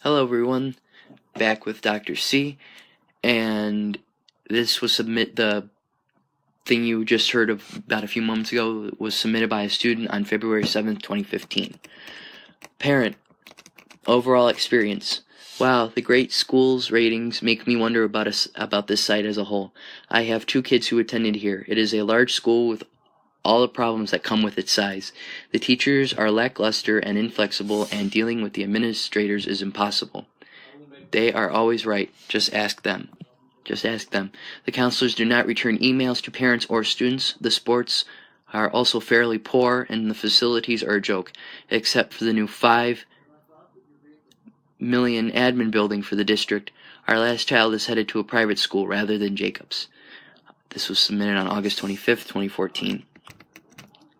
Hello everyone, back with Dr. C, and this was the thing you just heard of about a few moments ago was submitted by a student on February 7th, 2015. Parent, overall experience. Wow, the great schools ratings make me wonder about this site as a whole. I have 2 kids who attended here. It is a large school with all the problems that come with its size. The teachers are lackluster and inflexible, and dealing with the administrators is impossible. They are always right. Just ask them. The counselors do not return emails to parents or students. The sports are also fairly poor, and the facilities are a joke, except for the new $5 million admin building for the district. Our last child is headed to a private school rather than Jacobs. This was submitted on August 25th, 2014.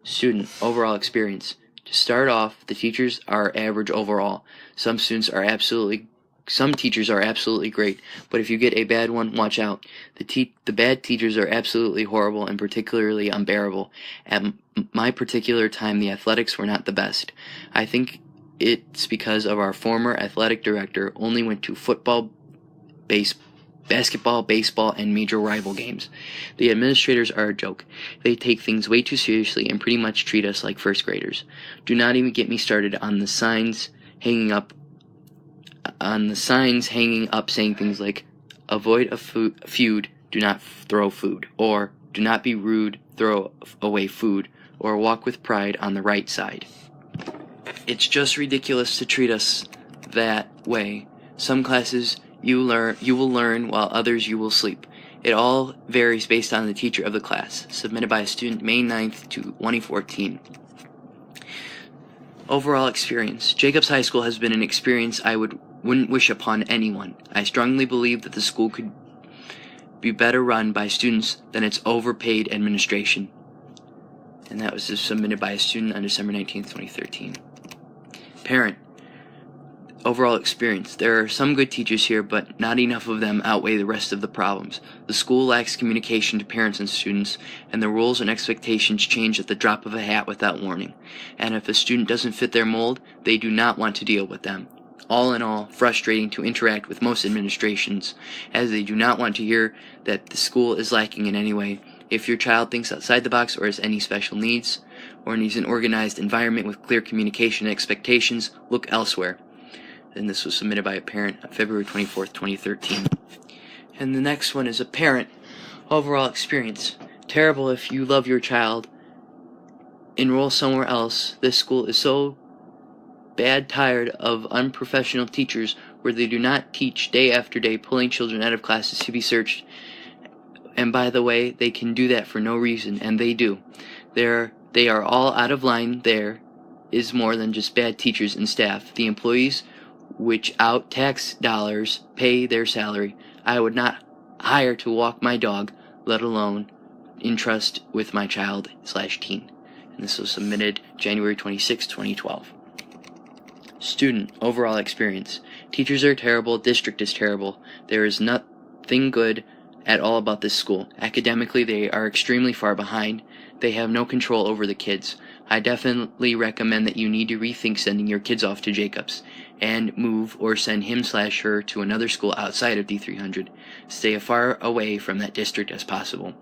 Student, overall experience. To start off, the teachers are average overall. Some teachers are absolutely great, but if you get a bad one, watch out. The bad teachers are absolutely horrible and particularly unbearable. At my particular time, the athletics were not the best. I think it's because of our former athletic director only went to football, basketball, baseball, and major rival games. The administrators are a joke. They take things way too seriously and pretty much treat us like first graders. Do not even get me started on the signs hanging up saying things like avoid a feud, do not throw food, or do not be rude, throw away food, or walk with pride on the right side. It's just ridiculous to treat us that way. Some classes you will learn, while others you will sleep. It all varies based on the teacher of the class. Submitted by a student May 9th, 2014. Overall experience. Jacobs High School has been an experience I wouldn't wish upon anyone. I strongly believe that the school could be better run by students than its overpaid administration. And that was submitted by a student on December 19th, 2013. Parent, overall experience. There are some good teachers here, but not enough of them outweigh the rest of the problems. The school lacks communication to parents and students, and the rules and expectations change at the drop of a hat without warning. And if a student doesn't fit their mold, they do not want to deal with them. All in all, frustrating to interact with most administrations, as they do not want to hear that the school is lacking in any way. If your child thinks outside the box or has any special needs, or needs an organized environment with clear communication and expectations, look elsewhere. And this was submitted by a parent on February 24th, 2013. And the next one is a parent. Overall experience. Terrible if you love your child. Enroll somewhere else. This school is so tired of unprofessional teachers where they do not teach day after day, pulling children out of classes to be searched. And by the way, they can do that for no reason, and they do. They are all out of line. There is more than just bad teachers and staff. The employees, which out tax dollars, pay their salary. I would not hire to walk my dog, let alone entrust with my child/teen. And this was submitted January 26, 2012. Student, overall experience. Teachers are terrible, district is terrible. There is nothing good at all about this school. Academically, they are extremely far behind. They have no control over the kids. I definitely recommend that you need to rethink sending your kids off to Jacobs and move or send him/her to another school outside of D300. Stay as far away from that district as possible.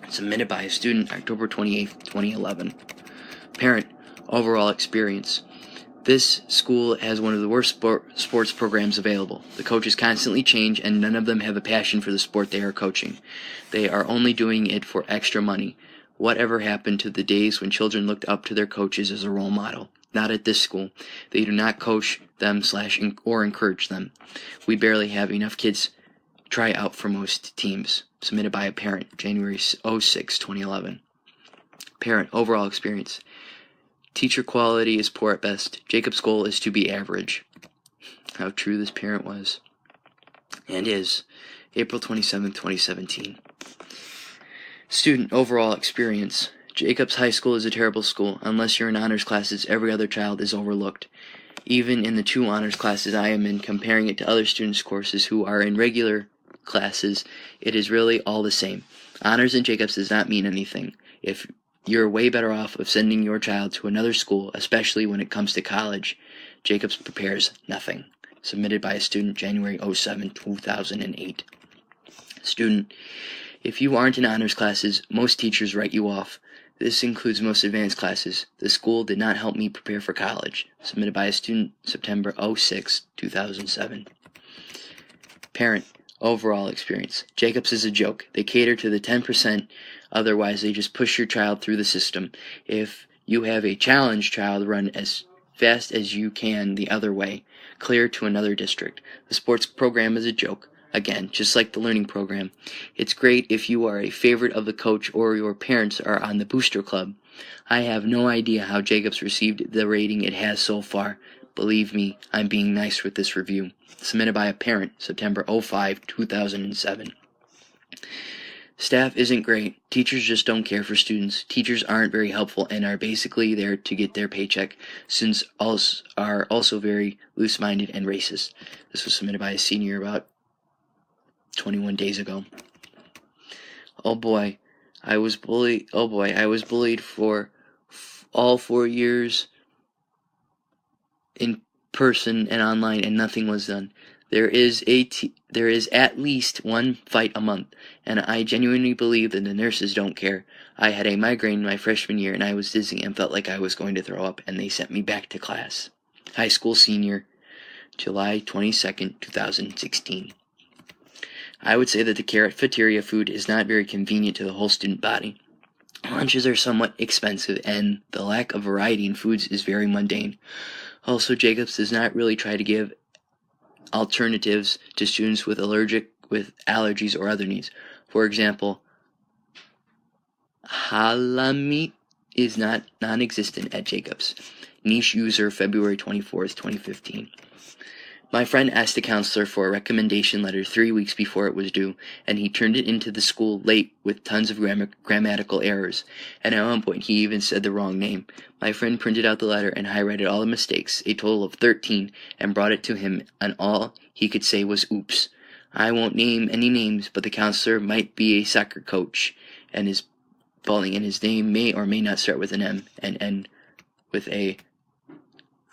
Submitted by a student October 28th, 2011. Parent, overall experience. This school has one of the worst sports programs available. The coaches constantly change, and none of them have a passion for the sport they are coaching. They are only doing it for extra money. Whatever happened to the days when children looked up to their coaches as a role model? Not at this school. They do not coach them or encourage them. We barely have enough kids try out for most teams. Submitted by a parent, January 06, 2011. Parent, overall experience. Teacher quality is poor at best. Jacob's goal is to be average. How true this parent was. And is. April 27, 2017. Student, overall experience. Jacobs High School is a terrible school. Unless you're in honors classes, every other child is overlooked. Even in the 2 honors classes I am in, comparing it to other students' courses who are in regular classes, it is really all the same. Honors in Jacobs does not mean anything. If you're way better off of sending your child to another school, especially when it comes to college. Jacobs prepares nothing. submitted by a student January 07, 2008. Student, if you aren't in honors classes, most teachers write you off. This includes most advanced classes. The school did not help me prepare for college. Submitted by a student September 06, 2007. Parent, overall experience. Jacobs is a joke. They cater to the 10%, otherwise they just push your child through the system. If you have a challenged child, run as fast as you can the other way, clear to another district. The sports program is a joke. Again, just like the learning program. It's great if you are a favorite of the coach or your parents are on the booster club. I have no idea how Jacobs received the rating it has so far. Believe me, I'm being nice with this review. Submitted by a parent, September 05, 2007. Staff isn't great. Teachers just don't care for students. Teachers aren't very helpful and are basically there to get their paycheck. Students are also very loose-minded and racist. This was submitted by a senior about 21 days ago. Oh boy, I was bullied for all 4 years in person and online, and nothing was done. There is at least one fight a month, and I genuinely believe that the nurses don't care. I had a migraine my freshman year, and I was dizzy and felt like I was going to throw up, and they sent me back to class. High school senior, July 22nd, 2016. I would say that the cafeteria food is not very convenient to the whole student body. Lunches are somewhat expensive, and the lack of variety in foods is very mundane. Also, Jacobs does not really try to give alternatives to students with allergies or other needs. For example, halal meat is non-existent at Jacobs. Niche user, February 24th, 2015. My friend asked the counselor for a recommendation letter 3 weeks before it was due, and he turned it into the school late with tons of grammatical errors, and at one point he even said the wrong name. My friend printed out the letter and highlighted all the mistakes, a total of 13, and brought it to him, and all he could say was oops. I won't name any names, but the counselor might be a soccer coach, and his name may or may not start with an M and end with a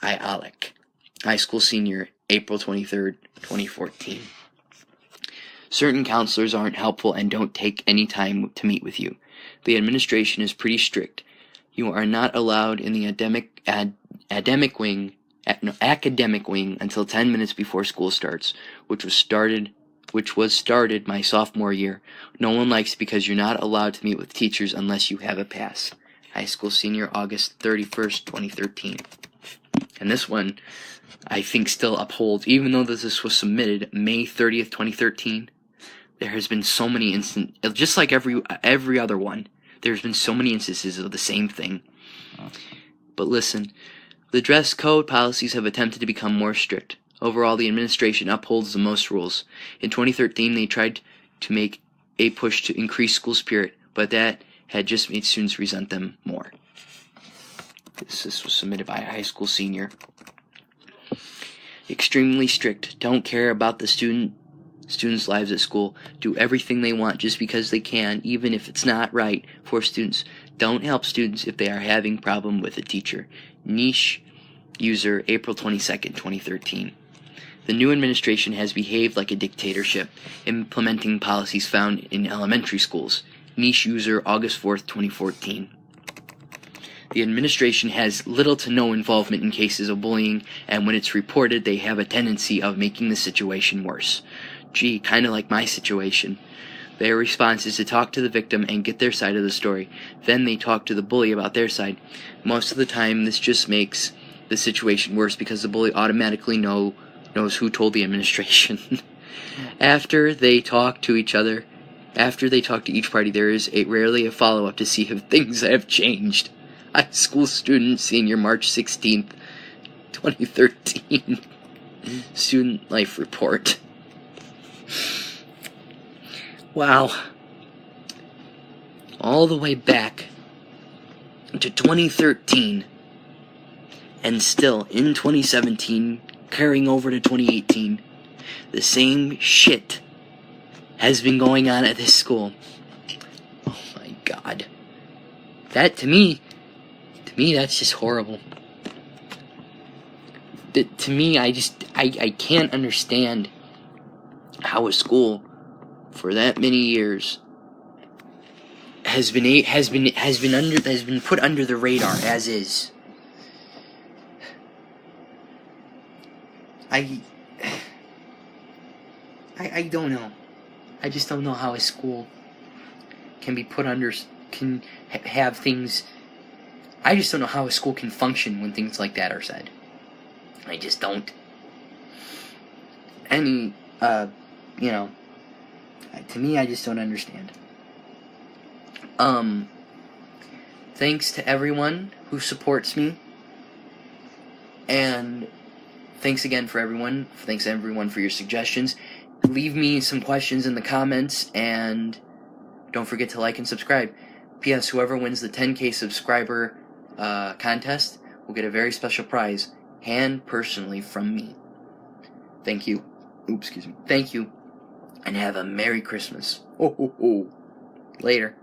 Ialic. High school senior, April 23rd, 2014. Certain counselors aren't helpful and don't take any time to meet with you. The administration is pretty strict. You are not allowed in the academic wing until 10 minutes before school starts, which was started my sophomore year. No one likes it because you're not allowed to meet with teachers unless you have a pass. High school senior, August 31st, 2013. And this one, I think, still upholds, even though this was submitted May 30th, 2013. There has been so many instances, just like every other one, there's been so many instances of the same thing. But listen, the dress code policies have attempted to become more strict. Overall, the administration upholds the most rules. In 2013, they tried to make a push to increase school spirit, but that had just made students resent them more. This was submitted by a high school senior. Extremely strict. Don't care about the students' lives at school. Do everything they want just because they can, even if it's not right for students. Don't help students if they are having problem with a teacher. Niche user, April 22nd, 2013. The new administration has behaved like a dictatorship, implementing policies found in elementary schools. Niche user, August 4th, 2014. The administration has little to no involvement in cases of bullying, and when it's reported, they have a tendency of making the situation worse. Gee, kind of like my situation. Their response is to talk to the victim and get their side of the story. Then they talk to the bully about their side. Most of the time, this just makes the situation worse because the bully automatically knows who told the administration. After they talk to each party, there is rarely a follow-up to see if things have changed. High school student, senior, March 16th, 2013. Student life report. Wow. All the way back to 2013, and still in 2017, carrying over to 2018, the same shit has been going on at this school. Oh my God. That, to me, that's just horrible. to me, I can't understand how a school for that many years has been put under the radar as is. I don't know. I just don't know how a school can be put under, can have things. I just don't know how a school can function when things like that are said. I just don't. To me, I just don't understand. Thanks to everyone who supports me, and thanks again for everyone. Thanks everyone for your suggestions. Leave me some questions in the comments, and don't forget to like and subscribe. P.S. Whoever wins the 10K subscriber contest will get a very special prize, hand personally from me. Thank you. Thank you, and have a Merry Christmas. Ho, ho, ho. Later.